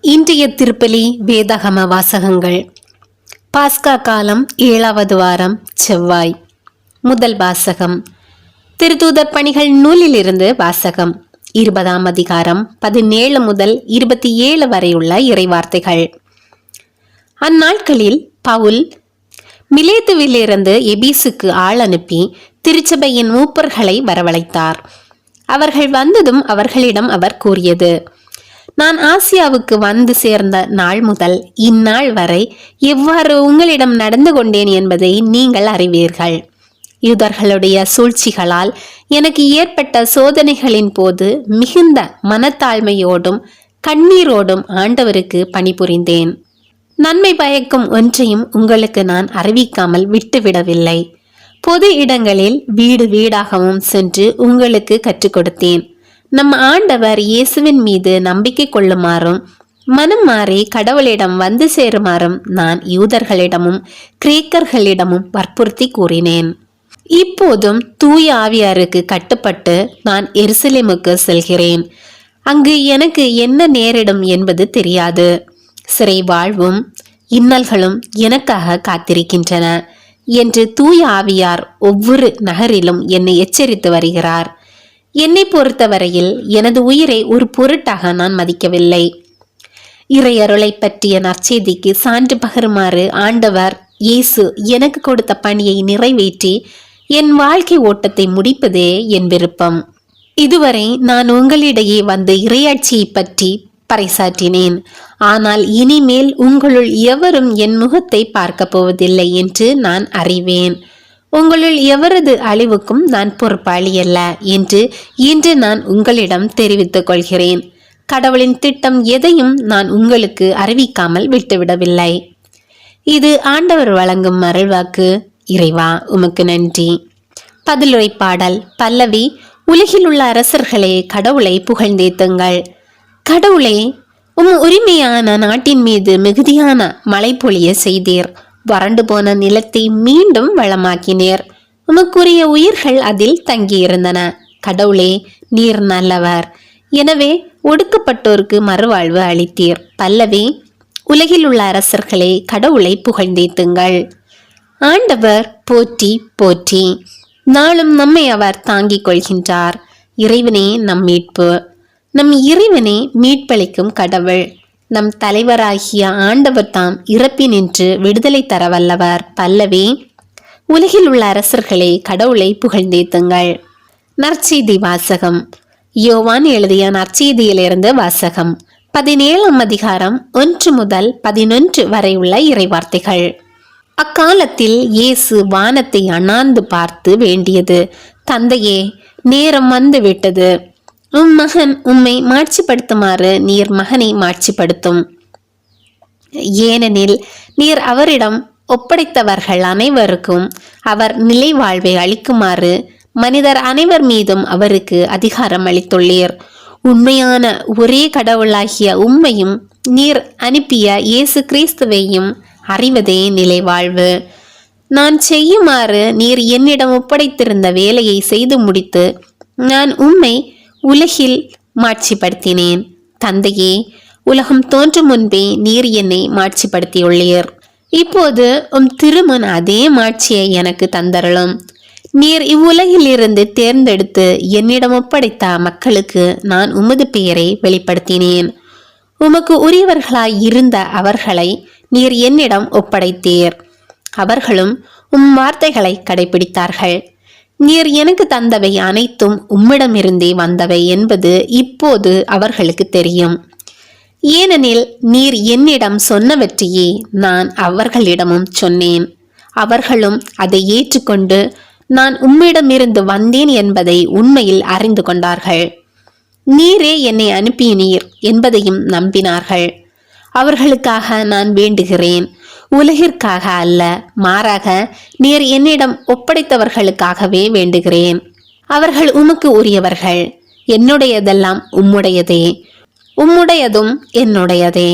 இன்றைய திருப்பலி வேதாகம வாசகங்கள். பாஸ்கா காலம் 7வது வாரம் செவ்வாய். முதல் வாசகம் திருத்தூதர் பணிகள் நூலிலிருந்து வாசகம். 20ஆம் அதிகாரம் 17 முதல் 27 வரையுள்ள இறைவார்த்தைகள். அந்நாட்களில் பவுல் மிலேத்துவிலிருந்து எபீசுக்கு ஆள் அனுப்பி திருச்சபையின் மூப்பர்களை வரவழைத்தார். அவர்கள் வந்ததும் அவர்களிடம் அவர் கூறியது: நான் ஆசியாவுக்கு வந்து சேர்ந்த நாள் முதல் இந்நாள் வரை எவ்வாறு உங்களிடம் நடந்து கொண்டேன் என்பதை நீங்கள் அறிவீர்கள். யூதர்களுடைய சூழ்ச்சிகளால் எனக்கு ஏற்பட்ட சோதனைகளின் போது மிகுந்த மனத்தாழ்மையோடும் கண்ணீரோடும் ஆண்டவருக்கு பணிபுரிந்தேன். நன்மை பயக்கும் ஒன்றையும் உங்களுக்கு நான் அறிவிக்காமல் விட்டுவிடவில்லை. பொது இடங்களில் வீடு வீடாகவும் சென்று உங்களுக்கு கற்றுக் கொடுத்தேன். நம் ஆண்டவர் இயேசுவின் மீது நம்பிக்கை கொள்ளுமாறும் மனம் மாறி கடவுளிடம் வந்து சேருமாறும் நான் யூதர்களிடமும் கிரேக்கர்களிடமும் வற்புறுத்தி கூறினேன். இப்போதும் தூய ஆவியாருக்கு கட்டுப்பட்டு நான் எருசலேமுக்கு செல்கிறேன். அங்கு எனக்கு என்ன நேரிடும் என்பது தெரியாது. சிறை வாழ்வும் இன்னல்களும் எனக்காக காத்திருக்கின்றன என்று தூய ஆவியார் ஒவ்வொரு நகரிலும் என்னை எச்சரித்து வருகிறார். என்னை பொறுத்தவரையில் எனது உயிரை ஒரு பொருட்டாக நான் மதிக்கவில்லை. இறையருளை பற்றிய நற்செய்திக்கு சான்று பகருமாறு ஆண்டவர் இயேசு எனக்கு கொடுத்த பணியை நிறைவேற்றி என் வாழ்க்கை ஓட்டத்தை முடிப்பதே என் விருப்பம். இதுவரை நான் உங்களிடையே வந்து இறையாட்சியை பற்றி பறைசாற்றினேன். ஆனால் இனிமேல் உங்களுள் எவரும் என் முகத்தை பார்க்க போவதில்லை என்று நான் அறிவேன். உங்களுள் எவரது அழிவுக்கும் நான் பொறுப்பாளி அல்ல என்று இன்று நான் உங்களிடம் தெரிவித்துக் கொள்கிறேன். கடவுளின் திட்டம் எதையும் நான் உங்களுக்கு அறிவிக்காமல் விட்டுவிடவில்லை. இது ஆண்டவர் வழங்கும் அருள்வாக்கு. இறைவா, உமக்கு நன்றி. பதிலுரை பாடல். பல்லவி. உலகில் உள்ள அரசர்களே, கடவுளை புகழ்ந்தேத்துங்கள். கடவுளே, உரிமையான நாட்டின் மீது மிகுதியான மழை பொழிய செய்தீர். வறண்டு போன நிலத்தை மீண்டும் வளமாக்கினீர். உமக்குரிய உயிர்கள் அதில் தங்கியிருந்தன. கடவுளே, நீர் நல்லவர். எனவே ஒடுக்கப்பட்டோருக்கு மறுவாழ்வு அளித்தீர். பல்லவி. உலகில் உள்ள அரசர்களே, கடவுளை புகழ்ந்தேத்துங்கள். ஆண்டவர் போற்றி போற்றி. நாளும் நம்மை அவர் தாங்கிக் கொள்கின்றார். இறைவனே நம் மீட்பு. நம் இறைவனே மீட்பளிக்கும் கடவுள். நம் தலைவராகிய ஆண்டவர் தாம் இறப்பினின்று விடுதலை தர வல்லவர். பல்லவி. உலகில் உள்ள அரசர்களே, கடவுளை புகழ்ந்தேத்துங்கள். நற்செய்தி வாசகம். யோவான் எழுதிய நற்செய்தியிலிருந்து வாசகம். 17ஆம் அதிகாரம் 1 முதல் 11 வரை உள்ள இறைவார்த்தைகள். அக்காலத்தில் இயேசு வானத்தை அண்ணாந்து பார்த்து வேண்டியது: தந்தையே, நேரம் வந்து விட்டது. உம் மகன் உம்மை மாட்சிப்படுத்துமாறு நீர் மகனை மாட்சிப்படுத்தும். ஏனெனில் நீர் அவரிடம் ஒப்படைத்தவர்கள் அனைவருக்கும் அவர் நிலை வாழ்வை அளிக்குமாறு மனிதர் அனைவர் மீதும் அவருக்கு அதிகாரம் அளித்துள்ளீர். உண்மையான ஒரே கடவுளாகிய உம்மையும் நீர் அனுப்பிய இயேசு கிறிஸ்துவையும் அறிவதே நிலை வாழ்வு. நான் செய்யுமாறு நீர் என்னிடம் ஒப்படைத்திருந்த வேலையை செய்து முடித்து நான் உம்மை உலகில் மாட்சிப்படுத்தினேன். தந்தையே, உலகம் தோன்றும் முன்பே நீர் என்னை மாட்சிப்படுத்தியுள்ளீர். இப்போது திருமுன் அதே மாட்சியை எனக்கு தந்தருளும். நீர் இவ்வுலகில் இருந்து தேர்ந்தெடுத்து என்னிடம் ஒப்படைத்த மக்களுக்கு நான் உமது பெயரை வெளிப்படுத்தினேன். உமக்கு உரியவர்களாய் இருந்த அவர்களை நீர் என்னிடம் ஒப்படைத்தீர். அவர்களும் வார்த்தைகளை கடைபிடித்தார்கள். நீர் எனக்கு தந்தவை அனைத்தும் உம்மிடமிருந்தே வந்தவை என்பது இப்போது அவர்களுக்கு தெரியும். ஏனெனில் நீர் என்னிடம் சொன்னவற்றையே நான் அவர்களிடமும் சொன்னேன். அவர்களும் அதை ஏற்றுக்கொண்டு நான் உம்மிடமிருந்து வந்தேன் என்பதை உண்மையில் அறிந்து கொண்டார்கள். நீரே என்னை அனுப்பினீர் என்பதையும் நம்பினார்கள். அவர்களுக்காக நான் வேண்டுகிறேன், உலகிற்காக அல்ல, மாறாக நீர் என்னிடம் ஒப்படைத்தவர்களுக்காகவே வேண்டுகிறேன். அவர்கள் உமக்கு உரியவர்கள். என்னுடையதெல்லாம் உம்முடையதே, உம்முடையதும் என்னுடையதே.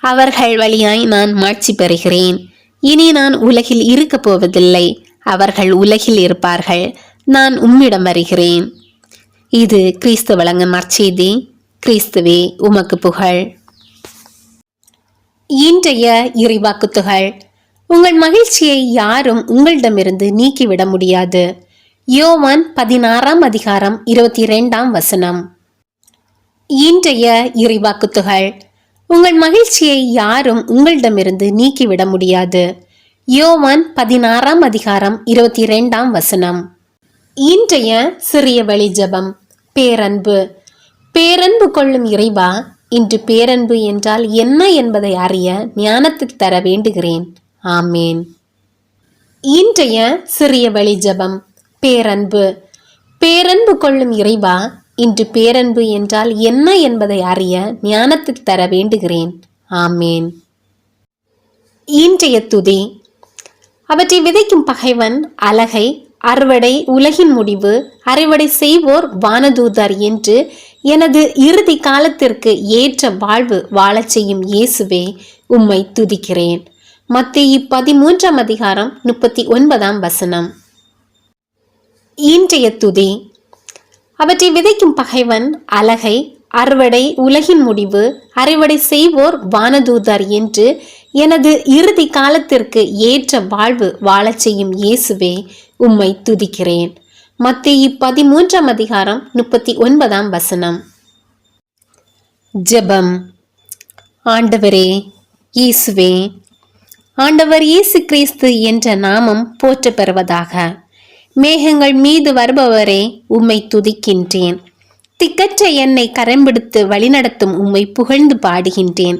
அவர்கள் வழியாய் நான் மாட்சி பெறுகிறேன். இனி நான் உலகில் இருக்கப் போவதில்லை. அவர்கள் உலகில் இருப்பார்கள். நான் உம்மிடம் வருகிறேன். இது கிறிஸ்து வழங்கும் நற்செய்தி. கிறிஸ்துவே உமக்கு புகழ். இன்றைய இறைவாக்குத்துகள். உங்கள் மகிழ்ச்சியை யாரும் உங்களிடமிருந்து நீக்கிவிட முடியாது. யோவான் 16:22. இன்றைய இறைவாக்குத்துகள். உங்கள் மகிழ்ச்சியை யாரும் உங்களிடமிருந்து நீக்கிவிட முடியாது. யோவான் 16:22. இன்றைய சிறிய வழி ஜெபம். பேரன்பு. பேரன்பு கொள்ளும் இறைவா, இன்று பேரன்பு என்றால் என்ன என்பதை அறிய ஞானத்தை தர வேண்டுகிறேன். ஆமேன். இன்றைய சிறிய வழி ஜெபம். பேரன்பு. பேரன்பு கொள்ளும் இறைவா, இன்று பேரன்பு என்றால் என்ன என்பதை அறிய ஞானத்தை தர வேண்டுகிறேன். ஆமேன். இன்றைய துதி. அவற்றை விதைக்கும் பகைவன் அலகை, அறுவடை உலகின் முடிவு, அறுவடை செய்வோர் வானதூதர் என்று எனது இறுதி காலத்திற்கு ஏற்ற வாழ்வு வாழச் செய்யும் இயேசுவே, உம்மை துதிக்கிறேன். மத்தேயு 13:39. இன்றைய துதி. அவற்றை விதைக்கும் பகைவன் அலகை, அறுவடை உலகின் முடிவு, அறுவடை செய்வோர் வானதூதர் என்று எனது இறுதி காலத்திற்கு ஏற்ற வாழ்வு வாழச் செய்யும் இயேசுவே, உம்மை துதிக்கிறேன். மத்தேயு 13:39. ஜெபம். ஆண்டவரே இயேசுவே, ஆண்டவர் இயேசு கிறிஸ்து என்ற நாமம் போற்ற பெறுவதாக. மேகங்கள் மீது வருபவரே, உம்மை துதிக்கின்றேன். திக்கற்ற என்னை கரம்பிடித்து வழிநடத்தும் உம்மை புகழ்ந்து பாடுகின்றேன்.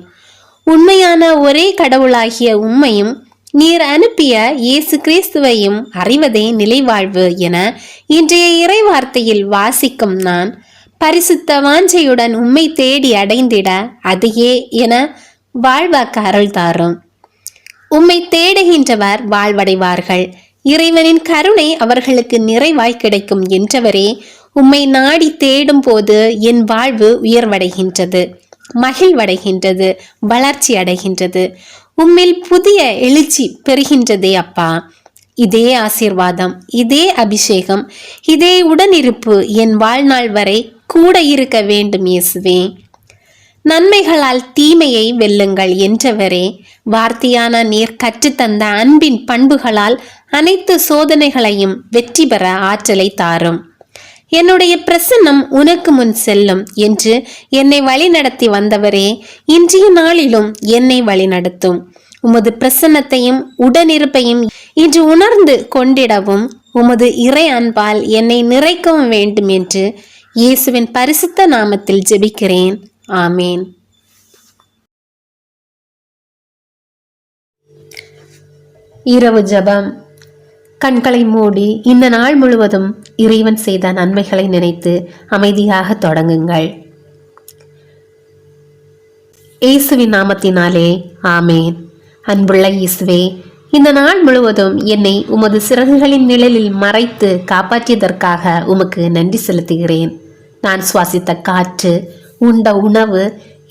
உண்மையான ஒரே கடவுளாகிய உம்மையும் நீர் அனுப்பிய இயேசு கிறிஸ்துவையும் அறிவதே நிலைவாழ்வு என இன்றைய இறைவார்த்தையில் வாசிக்கும் நான் பரிசுத்த வாஞ்சையுடன் உம்மை தேடி அடைந்திட அதையே என வாழ்வாக்க அருள் தாரும். உம்மை தேடுகின்றவர் வாழ்வடைவார்கள், இறைவனின் கருணை அவர்களுக்கு நிறைவாய் கிடைக்கும் என்றவரே, உம்மை நாடி தேடும் போது என் வாழ்வு உயர்வடைகின்றது, மகிழ்வடைகின்றது, வளர்ச்சி அடைகின்றது. உம்மில் புதிய எழுச்சி பெறுகின்றதே அப்பா. இதே ஆசீர்வாதம், இதே அபிஷேகம், இதே உடனிருப்பு என் வாழ்நாள் வரை கூட இருக்க வேண்டும் இயேசுவே. நன்மைகளால் தீமையை வெல்லுங்கள் என்றவரே, வார்த்தையான நீர் கற்றுத்தந்த அன்பின் பண்புகளால் அனைத்து சோதனைகளையும் வெற்றி பெற ஆற்றலை தாரும். என்னுடைய பிரசன்னம் உனக்கு முன் செல்லும் என்று என்னை வழிநடத்தி வந்தவரே, இன்றைய நாளிலும் என்னை வழிநடத்தும். உமது பிரசன்னத்தையும் உடனிருப்பையும் இன்று உணர்ந்து கொண்டிடவும் உமது இறை அன்பால் என்னை நிறைக்கவும் வேண்டும் என்று இயேசுவின் பரிசுத்த நாமத்தில் ஜெபிக்கிறேன். ஆமேன். இரவு ஜெபம். கண்களை மூடி இந்த நாள் முழுவதும் இறைவன் செய்த நன்மைகளை நினைத்து அமைதியாக தொடங்குங்கள். இயேசுவின் நாமத்தினாலே ஆமேன். அன்புள்ள இயேசுவே, இந்த நாள் முழுவதும் என்னை உமது சிறகுகளின் நிழலில் மறைத்து காப்பாற்றியதற்காக உமக்கு நன்றி செலுத்துகிறேன். நான் சுவாசித்த காற்று, உண்ட உணவு,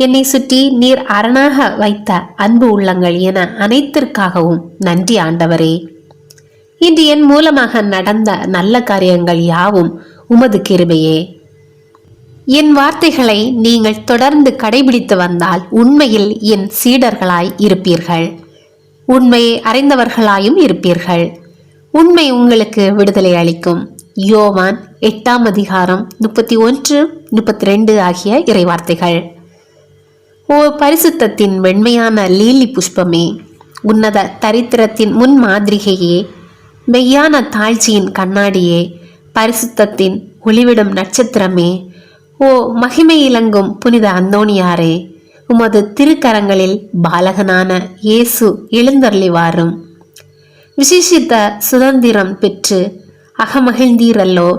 என்னை சுற்றி நீர் அரணாக வைத்த அன்பு உள்ளங்கள் என அனைத்திற்காகவும் நன்றி ஆண்டவரே. இன்று என் மூலமாக நடந்த நல்ல காரியங்கள் யாவும் உமது கிருபையே. என் வார்த்தைகளை நீங்கள் தொடர்ந்து கடைபிடித்து வந்தால் உண்மையில் என் சீடர்களாய் இருப்பீர்கள், உண்மையை அறிந்தவர்களாயும் இருப்பீர்கள். உண்மை உங்களுக்கு விடுதலை அளிக்கும். யோவான் 8:31-32 ஆகிய இறைவார்த்தைகள். ஓ பரிசுத்தத்தின் வெண்மையான லீலி புஷ்பமே, உன்னத தரித்திரத்தின் முன் மாதிரிகையே, மெய்யான தாழ்ச்சியின் கண்ணாடியே, பரிசுத்தத்தின் ஒளிவிடும் நட்சத்திரமே, ஓ மகிமை இலங்கும் புனித அந்தோணியாரே, உமது திருக்கரங்களில் பாலகனான இயேசு எழுந்தருளி வாரும். விசேஷித்த சுதந்திரம் பெற்று அகமகிழ்ந்தீரல்லோ,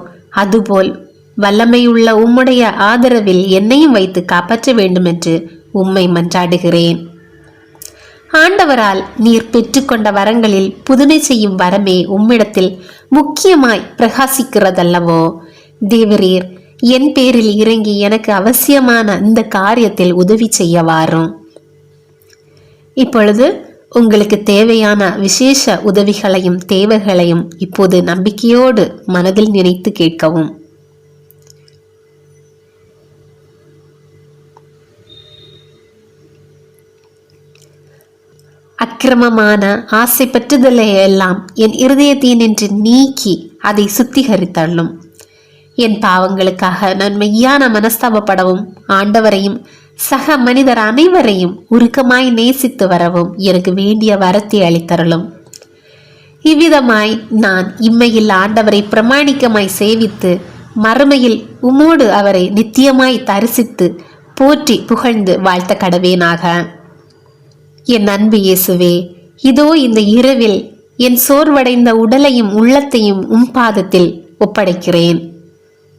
அதுபோல் வல்லமையுள்ள உம்முடைய ஆதரவில் என்னையும் வைத்து காப்பாற்ற வேண்டும் என்று உம்மை மன்றாடுகிறேன். ஆண்டவரால் நீர் பெற்றுக்கொண்ட வரங்களில் புதுமை செய்யும் வரமே உம்மிடத்தில் முக்கியமாய் பிரகாசிக்கிறதல்லவோ. தேவரீர் என் பேரில் இறங்கி எனக்கு அவசியமான இந்த காரியத்தில் உதவி செய்ய வாரும். இப்பொழுது உங்களுக்கு தேவையான விசேஷ உதவிகளையும் தேவைகளையும் இப்போது நம்பிக்கையோடு மனதில் நினைத்து கேட்கவும். அக்கிரமமான ஆசை பற்றுதலை எல்லாம் என் இருதயத்தினின்று நீக்கி அதை சுத்திகரித்தள்ளும். என் பாவங்களுக்காக நான் மெய்யான மனஸ்தாபப்படவும் ஆண்டவரையும் சக மனிதர் அனைவரையும் உருக்கமாய் நேசித்து வரவும் எனக்கு வேண்டிய வரத்தை அளித்தருளும். இவ்விதமாய் நான் இம்மையில் ஆண்டவரை பிரமாணிக்கமாய் சேவித்து மறுமையில் உமோடு அவரை நித்தியமாய் தரிசித்து போற்றி புகழ்ந்து வாழ்த்த கடவேனாக. என் அன்பு இயேசுவே, இதோ இந்த இரவில் என் சோர்வடைந்த உடலையும் உள்ளத்தையும் பாதத்தில் ஒப்படைக்கிறேன்.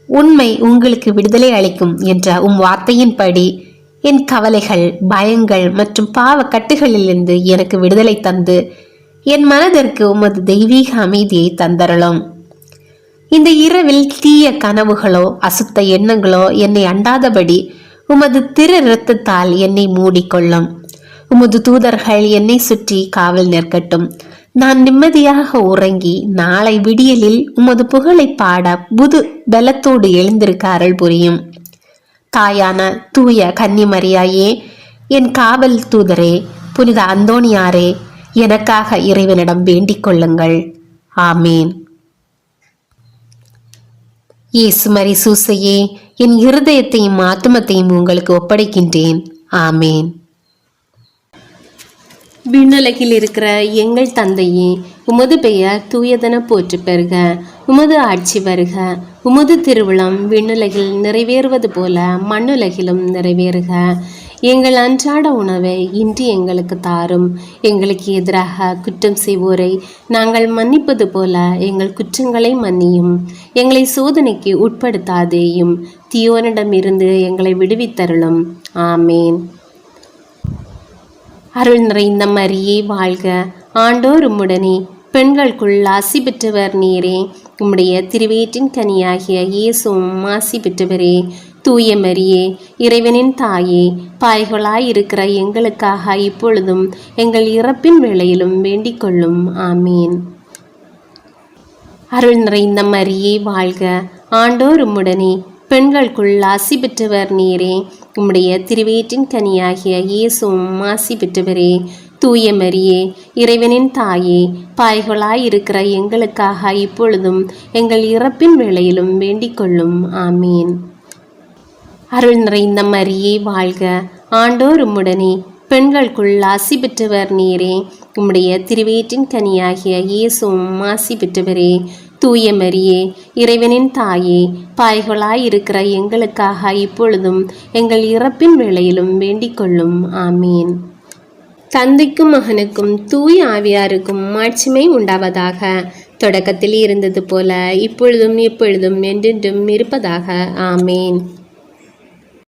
உண்மை உங்களுக்கு விடுதலை அளிக்கும் என்ற வார்த்தையின்படி என் கவலைகள், பயங்கள் மற்றும் பாவ கட்டுகளிலிருந்து எனக்கு விடுதலை தந்து என் மனதிற்கு உமது தெய்வீக அமைதியை தந்தரலும். இந்த இரவில் தீய கனவுகளோ அசுத்த எண்ணங்களோ என்னை அண்டாதபடி உமது திரு இரத்தத்தால் என்னை மூடிக்கொள்ளும். உமது தூதர்கள் என்னை சுற்றி காவல் நிற்கட்டும். நான் நிம்மதியாக உறங்கி நாளை விடியலில் உமது புகழை பாட புது பலத்தோடு எழுந்திருக்க அருள் புரியும். தாயான தூய கன்னிமரியாயே, என் காவல் தூதரே, புனித அந்தோணியாரே, எனக்காக இறைவனிடம் வேண்டிக் கொள்ளுங்கள். ஆமேன். இயேசுமரி சூசையே, என் இருதயத்தையும் ஆத்துமத்தையும் உங்களுக்கு ஒப்படைக்கின்றேன். ஆமேன். விண்ணுலகில் இருக்கிற எங்கள் தந்தையே, உமது பெயர் தூயதென போற்று பெறுக. உமது ஆட்சி வருக. உமது திருவிழம் விண்ணுலகில் நிறைவேறுவது போல மண்ணுலகிலும் நிறைவேறுக. எங்கள் அன்றாட உணவை இன்று எங்களுக்கு தாரும். எங்களுக்கு எதிராக குற்றம் செய்வோரை நாங்கள் மன்னிப்பது போல எங்கள் குற்றங்களை மன்னியும். எங்களை சோதனைக்கு உட்படுத்தாதேயும், தீயோனிடமிருந்து எங்களை விடுவித்தருளும். ஆமேன். அருள் நிறைந்த மரியே வாழ்க, ஆண்டோர் உம்முடனே, பெண்களுக்குள் ஆசி பெற்றவர் நீரே. உம்முடைய திருவயிற்றின் கனியாகிய இயேசுவும் ஆசி பெற்றவரே. தூய மரியே, இறைவனின் தாயே, பாய்களாயிருக்கிற எங்களுக்காக இப்பொழுதும் எங்கள் இறப்பின் வேளையிலும் வேண்டிக் கொள்ளும். ஆமீன். அருள் நிறைந்த மரியே வாழ்க, ஆண்டோர் உம்முடனே, பெண்களுக்குள் ஆசி பெற்றவர் நீரே. உம்முடைய திருவயிற்றின் கனியாகிய இயேசுவும் ஆசி பெற்றவரே. தூய மரியே, இறைவனின் தாயே, பாய்களாயிருக்கிற எங்களுக்காக இப்பொழுதும் எங்கள் இறப்பின் வேளையிலும் வேண்டிக் கொள்ளும். ஆமீன். அருள் நிறைந்த மரியே வாழ்க, ஆண்டோர் உம்முடனே, பெண்களுக்குள் ஆசி பெற்றவர் நீரே. உம்முடைய திருவயிற்றின் கனியாகிய இயேசுவும் ஆசி பெற்றவரே. தூய மரியே, இறைவனின் தாயே, பாய்களாயிருக்கிற எங்களுக்காக இப்பொழுதும் எங்கள் இறப்பின் வேளையிலும் வேண்டிக் கொள்ளும். ஆமீன். தந்தைக்கும் மகனுக்கும் தூய ஆவியாருக்கும் மாட்சிமை உண்டாவதாக. தொடக்கத்தில் இருந்தது போல இப்பொழுதும் எப்பொழுதும் என்றென்றும் இருப்பதாக. ஆமேன்.